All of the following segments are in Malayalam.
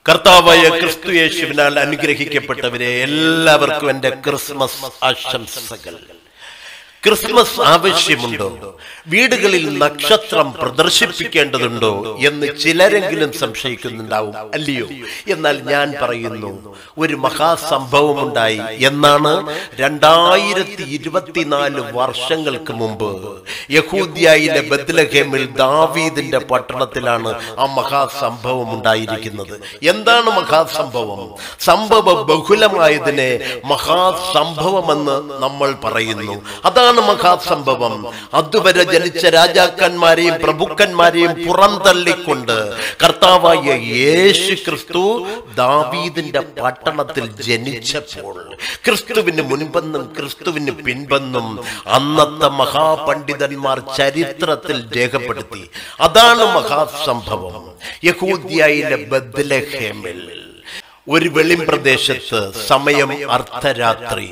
കർത്താവായ ക്രിസ്തു യേശുവിനാൽ അനുഗ്രഹിക്കപ്പെട്ടവരെ എല്ലാവർക്കും എൻ്റെ ക്രിസ്മസ് ആശംസകൾ. ക്രിസ്മസ് ആവശ്യമുണ്ടോ? വീടുകളിൽ നക്ഷത്രം പ്രദർശിപ്പിക്കേണ്ടതുണ്ടോ എന്ന് ചിലരെങ്കിലും സംശയിക്കുന്നുണ്ടാവും, അല്ലയോ? എന്നാൽ ഞാൻ പറയുന്നു, ഒരു മഹാസംഭവമുണ്ടായി എന്നാണ് 2024 വർഷങ്ങൾക്ക് മുമ്പ് യഹൂദ്യയിലെ ബത്ലഹേമിൽ ദാവീദിന്റെ പട്ടണത്തിലാണ് ആ മഹാസംഭവം ഉണ്ടായിരിക്കുന്നത്. എന്താണ് മഹാസംഭവം? സംഭവ ബഹുലമായതിനെ മഹാസംഭവമെന്ന് നമ്മൾ പറയുന്നു. അതാണ് മഹാസംഭവം. അതുവരെ ജനിച്ച രാജാക്കന്മാരെയും പ്രഭുക്കന്മാരെയും പുറന്തള്ളിക്കൊണ്ട് കർത്താവായ യേശു ക്രിസ്തു ദാവീദിന്റെ പട്ടണത്തിൽ ജനിച്ചപ്പോൾ ക്രിസ്തുവിന് മുൻപെന്നും ക്രിസ്തുവിന് പിൻപെന്നും അന്നത്തെ മഹാപണ്ഡിതന്മാർ ചരിത്രത്തിൽ രേഖപ്പെടുത്തി. അതാണ് മഹാസംഭവം. യഹൂദ്യയിലെ ബത്ലഹേമിൽ ഒരു വെളിമ്പ്രദേശത്ത് സമയം അർദ്ധരാത്രി,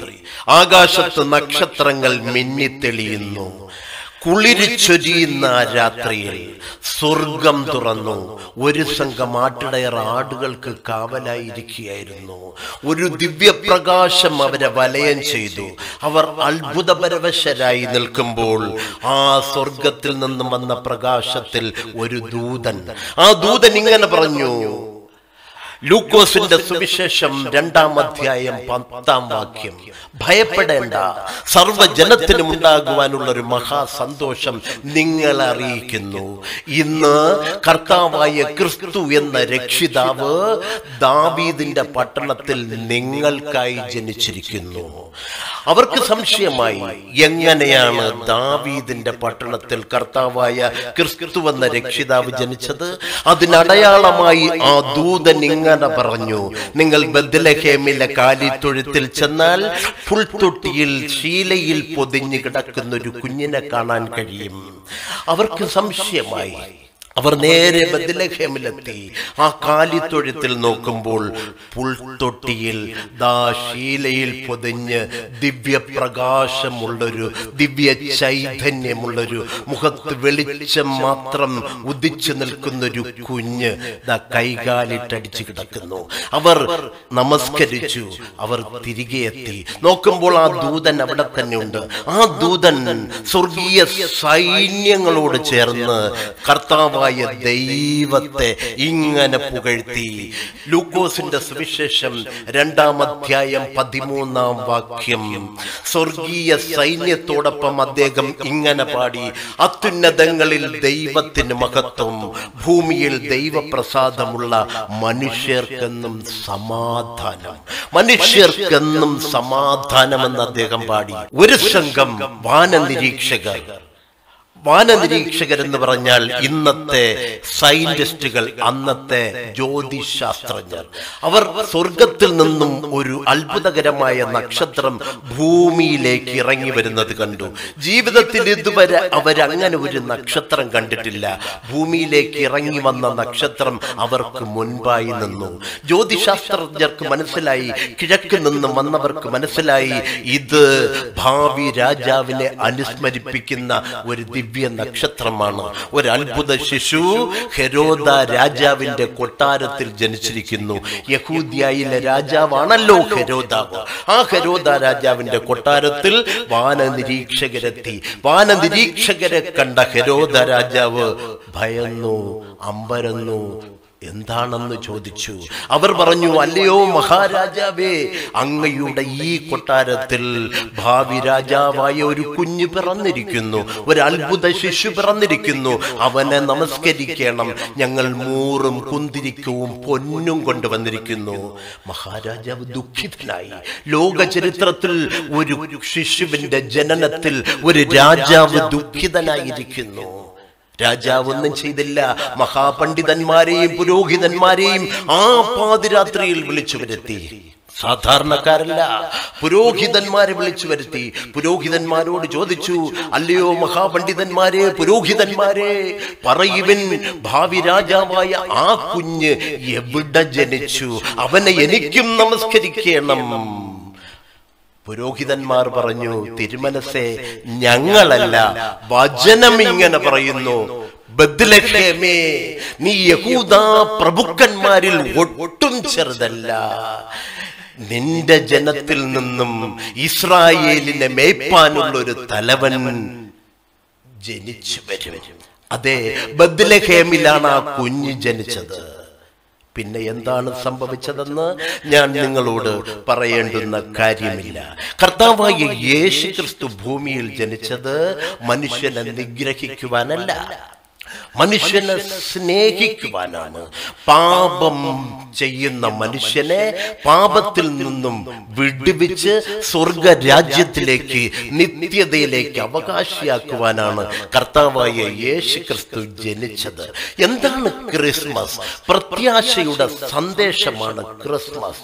ആകാശത്ത് നക്ഷത്രങ്ങൾ മിന്നിത്തെളിയുന്നു. കുളിരിച്ചൊരിയുന്ന രാത്രിയിൽ സ്വർഗം തുറന്നു. ഒരു സംഘം ആട്ടിടയർ ആടുകൾക്ക് കാവലായിരിക്കുകയായിരുന്നു. ഒരു ദിവ്യപ്രകാശം അവരെ വലയം ചെയ്തു. അവർ അത്ഭുതപരവശരായി നിൽക്കുമ്പോൾ ആ സ്വർഗത്തിൽ നിന്നും വന്ന പ്രകാശത്തിൽ ഒരു ദൂതൻ, ആ ദൂതൻ ഇങ്ങനെ പറഞ്ഞു. ലൂക്കോസിന്റെ സുവിശേഷം 2-ാം അധ്യായം 10-ാം വാക്യം. ഭയപ്പെടേണ്ട, സർവ്വജനത്തിനും ഉണ്ടാകുവാനുള്ള ഒരു മഹാസന്തോഷം നിങ്ങളെ അറിയിക്കുന്നു. ഇന്ന് കർത്താവായ ക്രിസ്തു എന്ന രക്ഷിതാവ് ദാവീദിന്റെ പട്ടണത്തിൽ നിങ്ങൾക്കായി ജനിച്ചിരിക്കുന്നു. അവർക്ക് സംശയമായി, എങ്ങനെയാണ് ദാവീദിന്റെ പട്ടണത്തിൽ കർത്താവായ ക്രിസ്തു എന്ന രക്ഷിതാവ് ജനിച്ചത്? അതിനടയാളമായി ആ ദൂതൻ ഇങ്ങനെ പറഞ്ഞു, നിങ്ങൾ ബത്ലഹേമിലെ കാലിത്തൊഴുത്തിൽ ചെന്നാൽ പുൽത്തൊട്ടിയിൽ ശീലയിൽ പൊതിഞ്ഞു കിടക്കുന്ന ഒരു കുഞ്ഞിനെ കാണാൻ കഴിയും. അവർക്ക് സംശയമായി. അവർ നേരെ ബത്ലഹേമിലെത്തി. ആ കാലിത്തൊഴുത്തിൽ നോക്കുമ്പോൾ പുൽത്തൊട്ടിയിൽ ശീലയിൽ പൊതിഞ്ഞ് ദിവ്യപ്രകാശമുള്ളൊരു, ദിവ്യ ചൈതന്യമുള്ളൊരു, മുഖത്ത് വെളിച്ചം മാത്രം ഉദിച്ചു നിൽക്കുന്നൊരു കുഞ്ഞ് കൈകാലിട്ടടിച്ചു കിടക്കുന്നു. അവർ നമസ്കരിച്ചു. അവർ തിരികെ എത്തി. നോക്കുമ്പോൾ ആ ദൂതൻ അവിടെ തന്നെ ഉണ്ട്. ആ ദൂതൻ സ്വർഗീയ സൈന്യങ്ങളോട് ചേർന്ന് കർത്താവ് ദൈവത്തെ ഇങ്ങനെ പുകഴ്ത്തി. ലൂക്കോസിന്റെ സുവിശേഷം 2-ാം അധ്യായം 13-ാം വാക്യം. സ്വർഗീയ സൈന്യത്തോടൊപ്പം അദ്ദേഹം ഇങ്ങനെ പാടി, അത്യുന്നതങ്ങളിൽ ദൈവത്തിന് മഹത്വം, ഭൂമിയിൽ ദൈവപ്രസാദമുള്ള മനുഷ്യർക്കെന്നും സമാധാനം. മനുഷ്യർക്കെന്നും സമാധാനമെന്ന് അദ്ദേഹം പാടി. ഒരു സംഘം വാനനിരീക്ഷകരെന്ന് പറഞ്ഞാൽ ഇന്നത്തെ സയന്റിസ്റ്റുകൾ, അന്നത്തെ ജ്യോതിശാസ്ത്രജ്ഞർ. അവർ സ്വർഗത്തിൽ നിന്നും ഒരു അത്ഭുതകരമായ നക്ഷത്രം ഭൂമിയിലേക്ക് ഇറങ്ങി വരുന്നത് കണ്ടു. ജീവിതത്തിൽ ഇതുവരെ അവരങ്ങനെ ഒരു നക്ഷത്രം കണ്ടിട്ടില്ല. ഭൂമിയിലേക്ക് ഇറങ്ങി വന്ന നക്ഷത്രം അവർക്ക് മുൻപായി നിന്നു. ജ്യോതിശാസ്ത്രജ്ഞർക്ക് മനസ്സിലായി, കിഴക്ക് നിന്നും വന്നവർക്ക് മനസ്സിലായി, ഇത് ഭാവി രാജാവിനെ അനുസ്മരിപ്പിക്കുന്ന ഒരു ദിവ്യ നക്ഷത്രമാണ്. ഒരു അത്ഭുത ശിശു ഹെരോദ രാജാവിന്റെ കൊട്ടാരത്തിൽ ജനിച്ചിരിക്കുന്നു. യഹൂദ്യയിലെ രാജാവാണല്ലോ ഹെരോദാവ്. ആ ഹെരോദ രാജാവിന്റെ കൊട്ടാരത്തിൽ വാനനിരീക്ഷകരെത്തി. വാനനിരീക്ഷകരെ കണ്ട ഹെരോദ രാജാവ് ഭയന്നു, അമ്പരന്നു. എന്താണെന്ന് ചോദിച്ചു. അവർ പറഞ്ഞു, അല്ലയോ മഹാരാജാവേ, അങ്ങയുടെ ഈ കൊട്ടാരത്തിൽ ഭാവി രാജാവായ ഒരു കുഞ്ഞ് പിറന്നിരിക്കുന്നു, ഒരു അത്ഭുത ശിശു പിറന്നിരിക്കുന്നു. അവനെ നമസ്കരിക്കണം. ഞങ്ങൾ മൂറും കുന്തിരിക്കവും പൊന്നും കൊണ്ടുവന്നിരിക്കുന്നു. മഹാരാജാവ് ദുഃഖിതനായി. ലോക ചരിത്രത്തിൽ ഒരു ശിശുവിന്റെ ജനനത്തിൽ ഒരു രാജാവ് ദുഃഖിതനായിരിക്കുന്നു. രാജാവ് ഒന്നും ചെയ്തില്ല. മഹാപണ്ഡിതന്മാരെയും പുരോഹിതന്മാരെയും ആ പാതിരാത്രിയിൽ വിളിച്ചു വരുത്തി. സാധാരണക്കാരല്ല, പുരോഹിതന്മാരെ വിളിച്ചു വരുത്തി. പുരോഹിതന്മാരോട് ചോദിച്ചു, അല്ലയോ മഹാപണ്ഡിതന്മാരെ, പുരോഹിതന്മാരെ, പറയുവിൻ, ഭാവി രാജാവായ ആ കുഞ്ഞ് എവിടെ ജനിച്ചു? അവനെ എനിക്കും നമസ്കരിക്കണം. പുരോഹിതന്മാർ പറഞ്ഞു, തിരുമനസ്സേ, ഞങ്ങളല്ല, വചനം ഇങ്ങനെ പറയുന്നു, ബത്ലഹേമേ, നീ യഹൂദ പ്രഭുക്കന്മാരിൽ ഒട്ടും ചെറുതല്ല. നിന്റെ ജനത്തിൽ നിന്നും ഇസ്രായേലിനെ മേയ്പ്പാനുള്ള ഒരു തലവൻ ജനിച്ചു വരും. അതെ, ബത്ലഹേമിലാണ് ആ കുഞ്ഞ് ജനിച്ചത്. പിന്നെ എന്താണ് സംഭവിച്ചതെന്ന് ഞാൻ നിങ്ങളോട് പറയേണ്ടുന്ന കാര്യമില്ല. കർത്താവായ യേശു ക്രിസ്തു ഭൂമിയിൽ ജനിച്ചത് മനുഷ്യനെ നിഗ്രഹിക്കുവാനല്ല, മനുഷ്യനെ സ്നേഹിക്കുവാനാണ്. പാപം ചെയ്യുന്ന മനുഷ്യനെ പാപത്തിൽ നിന്നും വിടുവിച്ച് സ്വർഗരാജ്യത്തിലേക്ക്, നിത്യതയിലേക്ക് അവകാശിയാക്കുവാനാണ് കർത്താവായ യേശു ക്രിസ്തു ജനിച്ചത്. എന്താണ് ക്രിസ്മസ്? പ്രത്യാശയുടെ സന്ദേശമാണ് ക്രിസ്മസ്.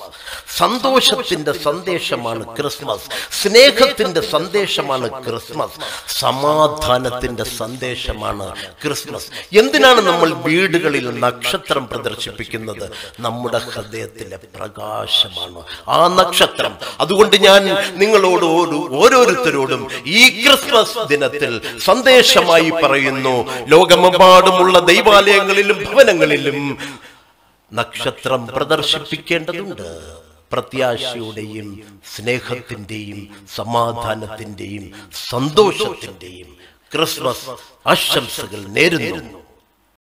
സന്തോഷത്തിന്റെ സന്ദേശമാണ് ക്രിസ്മസ്. സ്നേഹത്തിന്റെ സന്ദേശമാണ് ക്രിസ്മസ്. സമാധാനത്തിന്റെ സന്ദേശമാണ് ക്രിസ്മസ്. എന്തിനാണ് നമ്മൾ വീടുകളിൽ നക്ഷത്രം പ്രദർശിപ്പിക്കുന്നത്? നമ്മുടെ ഹൃദയത്തിലെ പ്രകാശമാണ് ആ നക്ഷത്രം. അതുകൊണ്ട് ഞാൻ നിങ്ങളോട് ഓരോരുത്തരോടും ഈ ക്രിസ്മസ് ദിനത്തിൽ സന്ദേശമായി പറയുന്നു, ലോകമെമ്പാടുമുള്ള ദൈവാലയങ്ങളിലും ഭവനങ്ങളിലും നക്ഷത്രം പ്രദർശിപ്പിക്കേണ്ടതുണ്ട്. പ്രത്യാശയുടെയും സ്നേഹത്തിന്റെയും സമാധാനത്തിന്റെയും സന്തോഷത്തിന്റെയും ക്രിസ്മസ് ആശംസകൾ നേരുന്നു.